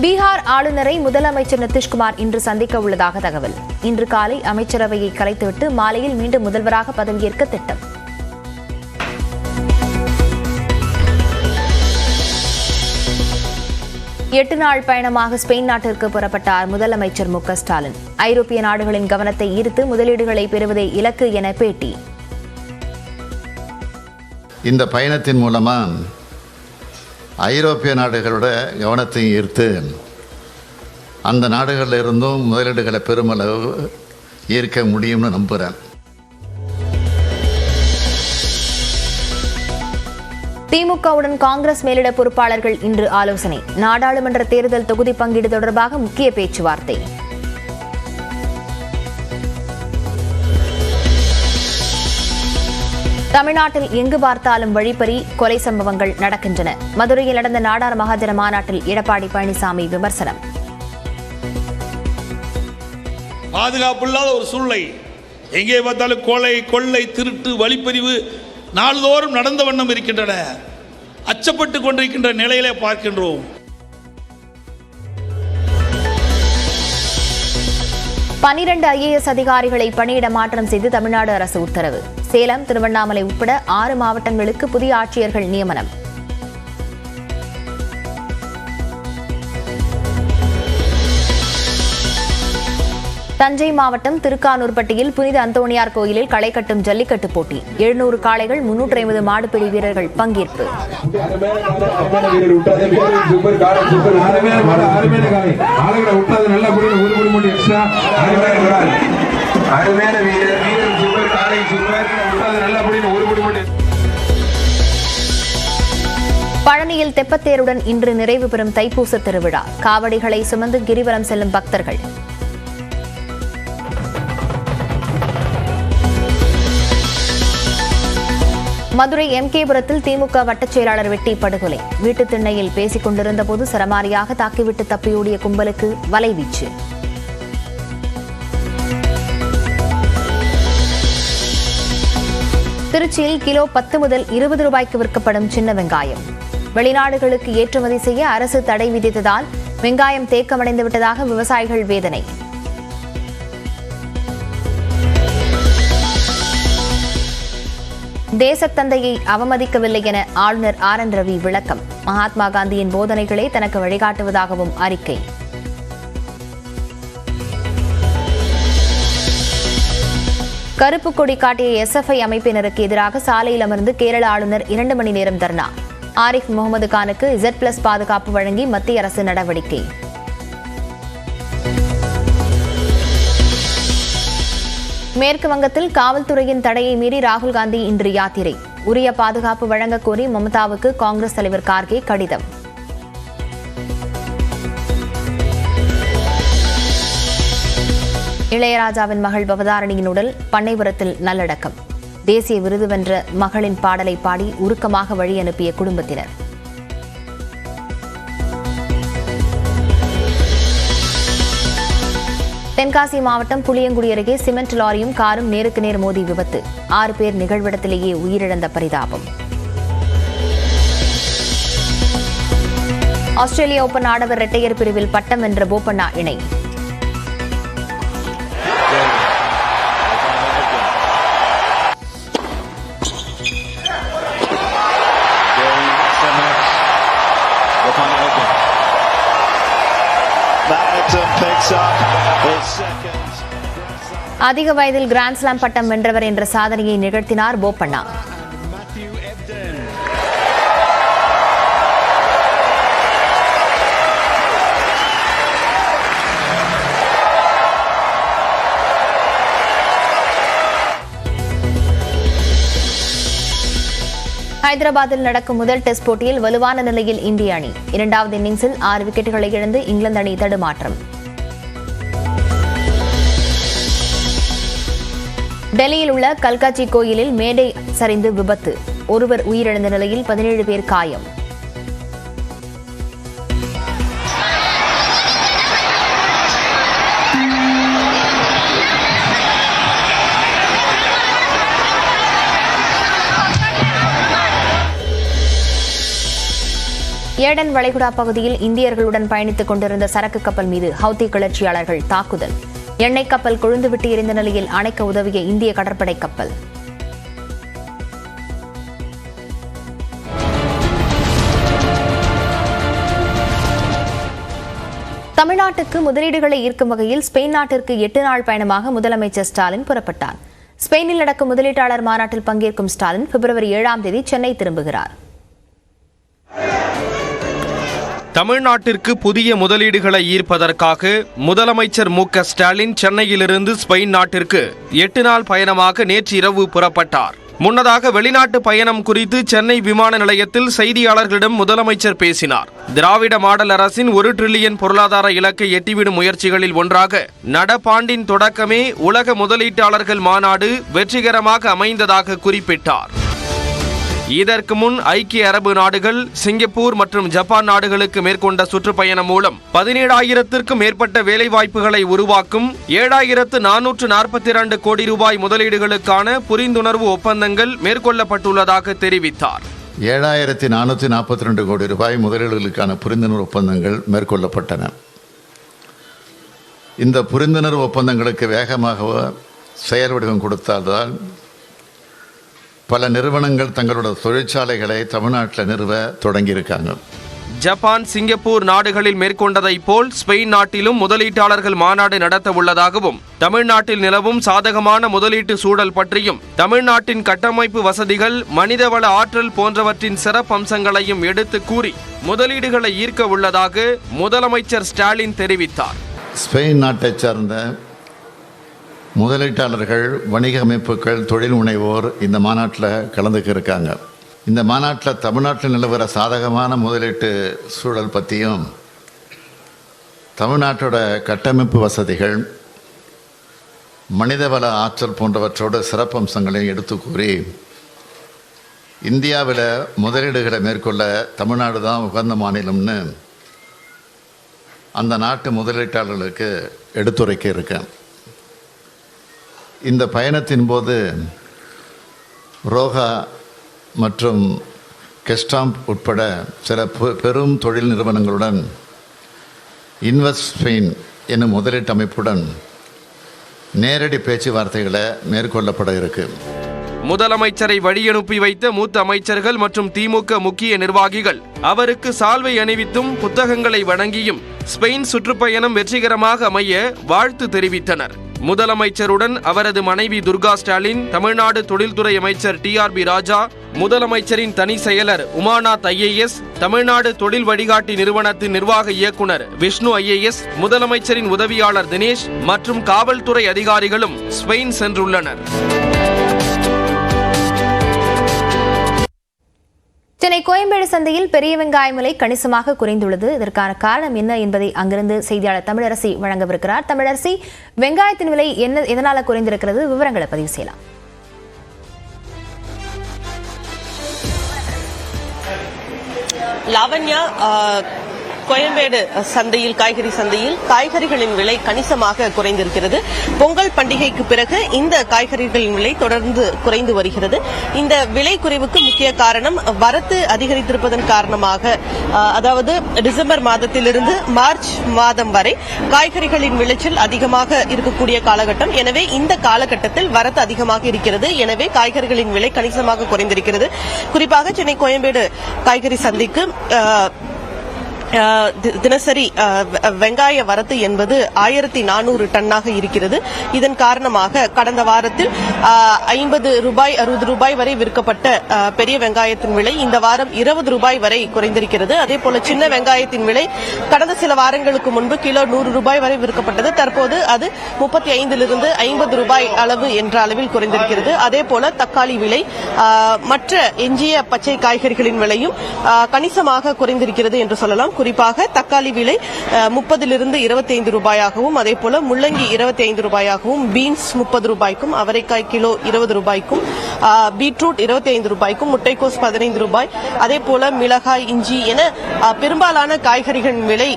பீகார் ஆளுநரை முதலமைச்சர் நிதிஷ்குமார் இன்று சந்திக்க உள்ளதாக தகவல். இன்று காலை அமைச்சரவையை கலைத்துவிட்டு மாலையில் மீண்டும் முதல்வராக பதவியேற்க திட்டம். எட்டு நாள் பயணமாக ஸ்பெயின் நாட்டிற்கு புறப்பட்டார் முதலமைச்சர் மு க ஸ்டாலின். ஐரோப்பிய நாடுகளின் கவனத்தை ஈர்த்து முதலீடுகளை பெறுவதே இலக்கு என பேட்டி. இந்த பயணத்தின் மூலமா ஐரோப்பிய நாடுகளோட கவனத்தை ஈர்த்து அந்த நாடுகளில் இருந்தும் முதலீடுகளை பெருமளவு ஈர்க்க முடியும்னு நம்புகிறேன். திமுகவுடன் காங்கிரஸ் மேலிட பொறுப்பாளர்கள் இன்று ஆலோசனை. நாடாளுமன்ற தேர்தல் தொகுதி பங்கீடு தொடர்பாக முக்கிய பேச்சுவார்த்தை. தமிழ்நாட்டில் எங்கு பார்த்தாலும் வழிப்பறி, கொலை சம்பவங்கள் நடக்கின்றன. மதுரையில் நடந்த நாடார் மகாஜன மாநாட்டில் எடப்பாடி பழனிசாமி விமர்சனம். பாதுகாப்பில்லாத ஒரு சூழ்நிலை, எங்கே பார்த்தாலும் கொலை, கொள்ளை, திருட்டு, வழிப்பறிவு நாள்தோறும் நடந்த வண்ணம் இருக்கின்றன. அச்சப்பட்டு கொண்டிருக்கின்ற நிலையிலே பார்க்கின்றோம். 12 IAS அதிகாரிகளை பணியிட மாற்றம் செய்து தமிழ்நாடு அரசு உத்தரவு. சேலம், திருவண்ணாமலை உட்பட 6 மாவட்டங்களுக்கு புதிய ஆட்சியர்கள் நியமனம். தஞ்சை மாவட்டம் திருக்கானூர்பட்டியில் புனித அந்தோணியார் கோயிலில் களை கட்டும் ஜல்லிக்கட்டு போட்டி. 700 காளைகள், 350 மாடுபிடி வீரர்கள் பங்கேற்பு. பழனியில் தெப்பத்தேருடன் இன்று நிறைவு பெறும் தைப்பூச திருவிழா. காவடிகளை சுமந்து கிரிவலம் செல்லும் பக்தர்கள். மதுரை MKபுரத்தில் திமுக வட்டச் செயலாளர் வெட்டி படுகொலை. வீட்டுத் திண்ணையில் பேசிக் கொண்டிருந்த போது சரமாரியாக தாக்கிவிட்டு தப்பியோடிய கும்பலுக்கு வலைவீச்சு. திருச்சியில் கிலோ 10 முதல் 20 ரூபாய்க்கு விற்கப்படும் சின்ன வெங்காயம். வெளிநாடுகளுக்கு ஏற்றுமதி செய்ய அரசு தடை விதித்ததால் வெங்காயம் தேக்கமடைந்து விட்டதாக விவசாயிகள் வேதனை. தேசத்தந்தையை அவமதிக்கவில்லை என ஆளுநர் RN ரவி விளக்கம். மகாத்மா காந்தியின் போதனைகளே தனக்கு வழிகாட்டுவதாகவும் அறிக்கை. கருப்பு கொடி காட்டிய SFI அமைப்பினருக்கு எதிராக சாலையில் அமர்ந்து கேரள ஆளுநர் 2 மணி நேரம் தர்ணா. ஆரிஃப் முகமது கானுக்கு Z+ பாதுகாப்பு வழங்கி மத்திய அரசு நடவடிக்கை. மேற்கு வங்கத்தில் காவல்துறையின் தடையை மீறி ராகுல் காந்தி இன்று யாத்திரை. உரிய பாதுகாப்பு வழங்கக் கோரி மம்தாவுக்கு காங்கிரஸ் தலைவர் கார்கே கடிதம். இளையராஜாவின் மகள் பவதாரணியின் உடல் பண்ணைபுரத்தில் நல்லடக்கம். தேசிய விருது வென்ற மகளின் பாடலை பாடி உருக்கமாக வழி அனுப்பிய குடும்பத்தினர். தென்காசி மாவட்டம் புளியங்குடி அருகே சிமெண்ட் லாரியும் காரும் நேருக்கு நேர் மோதி விபத்து. 6 பேர் நிகழ்விடத்திலேயே உயிரிழந்த பரிதாபம். ஆஸ்திரேலிய ஓபன் ஆடவர் இரட்டையர் பிரிவில் பட்டம் வென்ற போபண்ணா இணை. அதிக வயதில் கிராண்ட்ஸ்லாம் பட்டம் வென்றவர் என்ற சாதனையை நிகழ்த்தினார் போபண்ணா. ஹைதராபாத்தில் நடக்கும் முதல் டெஸ்ட் போட்டியில் வலுவான நிலையில் இந்திய அணி. 2வது இன்னிங்ஸில் 6 விக்கெட்டுகளை இழந்து இங்கிலாந்து அணி தடுமாற்றம். டெல்லியில் உள்ள கல்காச்சி கோயிலில் மேடை சரிந்து விபத்து. ஒருவர் உயிரிழந்த நிலையில் 17 பேர் காயம். ஏடன் வளைகுடா பகுதியில் இந்தியர்களுடன் பயணித்துக் கொண்டிருந்த சரக்கு கப்பல் மீது ஹவுதி கிளர்ச்சியாளர்கள் தாக்குதல். எண்ணெய் கப்பல் கொழுந்துவிட்டு எரிந்த நிலையில் அணைக்க உதவிய இந்திய கடற்படை கப்பல். தமிழ்நாட்டுக்கு முதலீடுகளை ஈர்க்கும் வகையில் ஸ்பெயின் நாட்டிற்கு 8 நாள் பயணமாக முதலமைச்சர் ஸ்டாலின் புறப்பட்டார். ஸ்பெயினில் நடக்கும் முதலீட்டாளர் மாநாட்டில் பங்கேற்கும் ஸ்டாலின் பிப்ரவரி 7ஆம் தேதி சென்னை திரும்புகிறார். தமிழ்நாட்டிற்கு புதிய முதலீடுகளை ஈர்ப்பதற்காக முதலமைச்சர் மு.க. ஸ்டாலின் சென்னையிலிருந்து ஸ்பெயின் நாட்டிற்கு 8 நாள் பயணமாக நேற்று இரவு புறப்பட்டார். முன்னதாக வெளிநாட்டு பயணம் குறித்து சென்னை விமான நிலையத்தில் செய்தியாளர்களிடம் முதலமைச்சர் பேசினார். திராவிட மாடல் அரசின் 1 டிரில்லியன் பொருளாதார இலக்கை எட்டிவிடும் முயற்சிகளில் ஒன்றாக நடப்பாண்டின் தொடக்கமே உலக முதலீட்டாளர்கள் மாநாடு வெற்றிகரமாக அமைந்ததாக குறிப்பிட்டார். இதற்கு முன் ஐக்கிய அரபு நாடுகள், சிங்கப்பூர் மற்றும் ஜப்பான் நாடுகளுக்கு மேற்கொண்ட சுற்றுப்பயணம் மூலம் 17,000க்கும் மேற்பட்ட வேலைவாய்ப்புகளை உருவாக்கும் 7,442 கோடி ரூபாய் முதலீடுகளுக்கான புரிந்துணர்வு ஒப்பந்தங்கள் மேற்கொள்ளப்பட்டுள்ளதாக தெரிவித்தார். 7,442 கோடி ரூபாய் முதலீடுகளுக்கான புரிந்துணர்வு ஒப்பந்தங்கள் மேற்கொள்ளப்பட்டன. இந்த புரிந்துணர்வு ஒப்பந்தங்களுக்கு வேகமாக செயல் வடிவம் கொடுத்தால்தான் பல நிறுவனங்கள் தங்களோட தொழிற்சாலைகளை தமிழ்நாட்டில் நிறுவ தொடங்கியிருக்காங்க. ஜப்பான், சிங்கப்பூர் நாடுகளில் மேற்கொண்டதைப் போல் ஸ்பெயின் நாட்டிலும் முதலீட்டாளர்கள் மாநாடு நடத்த உள்ளதாகவும், தமிழ்நாட்டில் நிலவும் சாதகமான முதலீட்டு சூழல் பற்றியும், தமிழ்நாட்டின் கட்டமைப்பு வசதிகள், மனிதவள ஆற்றல் போன்றவற்றின் சிறப்பம்சங்களையும் எடுத்து கூறி முதலீடுகளை ஈர்க்க உள்ளதாக முதலமைச்சர் ஸ்டாலின் தெரிவித்தார். ஸ்பெயின் நாட்டைச் சார்ந்த முதலீட்டாளர்கள், வணிக அமைப்புகள், தொழில் முனைவோர் இந்த மாநாட்டில் கலந்துக்க இருக்காங்க. இந்த மாநாட்டில் தமிழ்நாட்டில் நிலவர சாதகமான முதலீட்டு சூழல் பற்றியும், தமிழ்நாட்டோட கட்டமைப்பு வசதிகள், மனிதவள ஆற்றல் போன்றவற்றோட சிறப்பம்சங்களையும் எடுத்து கூறி இந்தியாவில் முதலீடுகளை மேற்கொள்ள தமிழ்நாடு தான் உகந்த மாநிலம்னு அந்த நாட்டு முதலீட்டாளர்களுக்கு எடுத்துரைக்க இருக்கேன். இந்த பயணத்தின் போது ரோஹா மற்றும் கெஸ்டாம்ப் உட்பட சில பெரும் தொழில் நிறுவனங்களுடன் இன்வெஸ்ட் ஸ்பெயின் என்னும் முதலீட்டு அமைப்புடன் நேரடி பேச்சுவார்த்தைகளை மேற்கொள்ளப்பட இருக்கு. முதலமைச்சரை வழியனுப்பி வைத்த மூத்த அமைச்சர்கள் மற்றும் திமுக முக்கிய நிர்வாகிகள் அவருக்கு சால்வை அணிவித்தும் புத்தகங்களை வழங்கியும் ஸ்பெயின் சுற்றுப்பயணம் வெற்றிகரமாக அமைய வாழ்த்து தெரிவித்தனர். முதலமைச்சருடன் அவரது மனைவி துர்கா ஸ்டாலின், தமிழ்நாடு தொழில்துறை அமைச்சர் TRB ராஜா, முதலமைச்சரின் தனி செயலர் உமாநாத் IAS, தமிழ்நாடு தொழில் வழிகாட்டி நிறுவனத்தின் நிர்வாக இயக்குனர் விஷ்ணு IAS, முதலமைச்சரின் உதவியாளர் தினேஷ் மற்றும் காவல்துறை அதிகாரிகளும் ஸ்பெயின் சென்றுள்ளனர். சென்னை கோயம்பேடு சந்தையில் பெரிய வெங்காய விலை கணிசமாக குறைந்துள்ளது. இதற்கான காரணம் என்ன என்பதை அங்கிருந்து செய்தியாளர் தமிழரசி வழங்கவிருக்கிறார். தமிழரசி, வெங்காயத்தின் விலை எதனால குறைந்திருக்கிறது? விவரங்களை பதிவு செய்யலாம். லாவண்யா, கோயம்பேடு சந்தையில், காய்கறி சந்தையில் காய்கறிகளின் விலை கணிசமாக குறைந்திருக்கிறது. பொங்கல் பண்டிகைக்கு பிறகு இந்த காய்கறிகளின் விலை தொடர்ந்து குறைந்து வருகிறது. இந்த விலை குறைவுக்கு முக்கிய காரணம் வரத்து அதிகரித்திருப்பதன் காரணமாக, அதாவது டிசம்பர் மாதத்திலிருந்து மார்ச் மாதம் வரை காய்கறிகளின் விளைச்சல் அதிகமாக இருக்கக்கூடிய காலகட்டம். எனவே இந்த காலகட்டத்தில் வரத்து அதிகமாக இருக்கிறது. எனவே காய்கறிகளின் விலை கணிசமாக குறைந்திருக்கிறது. குறிப்பாக சென்னை கோயம்பேடு காய்கறி சந்தைக்கு தினசரி வெங்காய வரத்து என்பது 1400 டன்னாக இருக்கிறது. இதன் காரணமாக கடந்த வாரத்தில் 50 ரூபாய் 60 ரூபாய் வரை விற்கப்பட்ட பெரிய வெங்காயத்தின் விலை இந்த வாரம் 20 ரூபாய் வரை குறைந்திருக்கிறது. அதேபோல சின்ன வெங்காயத்தின் விலை கடந்த சில வாரங்களுக்கு முன்பு கிலோ 100 ரூபாய் வரை விற்கப்பட்டது. தற்போது அது 35 50 ரூபாய் அளவு என்ற அளவில் குறைந்திருக்கிறது. அதேபோல தக்காளி விலை, மற்ற எஞ்சிய பச்சை காய்கறிகளின் விலையும் கணிசமாக குறைந்திருக்கிறது என்று சொல்லலாம். குறிப்பாக தக்காளி விலை 30 25 ரூபாயாகவும், அதே போல முள்ளங்கி 25 ரூபாயாகவும், பீன்ஸ் 30 ரூபாய்க்கும், அவரைக்காய் கிலோ 20 ரூபாய்க்கும், பீட்ரூட் 25 ரூபாய்க்கும், முட்டைக்கோஸ் 15 ரூபாய், அதே போல மிளகாய், இஞ்சி என பெரும்பாலான காய்கறிகளின் விலை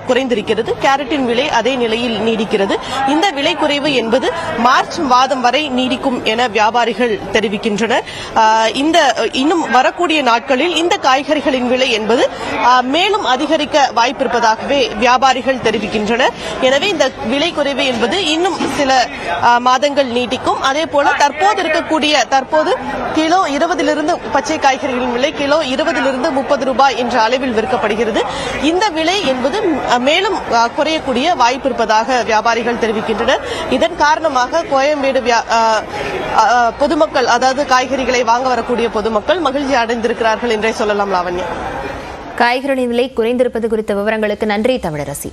குறைந்திருக்கிறது. கேரட்டின் விலை அதே நிலையில் நீடிக்கிறது. இந்த விலை குறைவு என்பது மார்ச் மாதம் வரை நீடிக்கும் என வியாபாரிகள் தெரிவிக்கின்றனர். இந்த இன்னும் வரக்கூடிய நாட்களில் இந்த காய்கறிகளின் விலை என்பது மேலும் அதிகரிக்க வாய்ப்பிருப்பதாகவே வியாபாரிகள் தெரிவிக்கின்றனர். எனவே இந்த விலை குறைவு என்பது இன்னும் சில மாதங்கள் நீடிக்கும். அதே போல தற்போது கிலோ 20 பச்சை காய்கறிகளின் விலை கிலோ 20 30 ரூபாய் என்ற அளவில் விற்கப்படுகிறது. இந்த விலை என்பது மேலும் குறையக்கூடிய வாய்ப்பு இருப்பதாக வியாபாரிகள் தெரிவிக்கின்றனர். இதன் காரணமாக கோயம்பேடு பொதுமக்கள், அதாவது காய்கறிகளை வாங்க வரக்கூடிய பொதுமக்கள் மகிழ்ச்சி அடைந்திருக்கிறார்கள் என்றே சொல்லலாம். லாவண்யா, காய்கறி விலை குறைந்திருப்பது குறித்த விவரங்களுக்கு நன்றி தமிழரசி.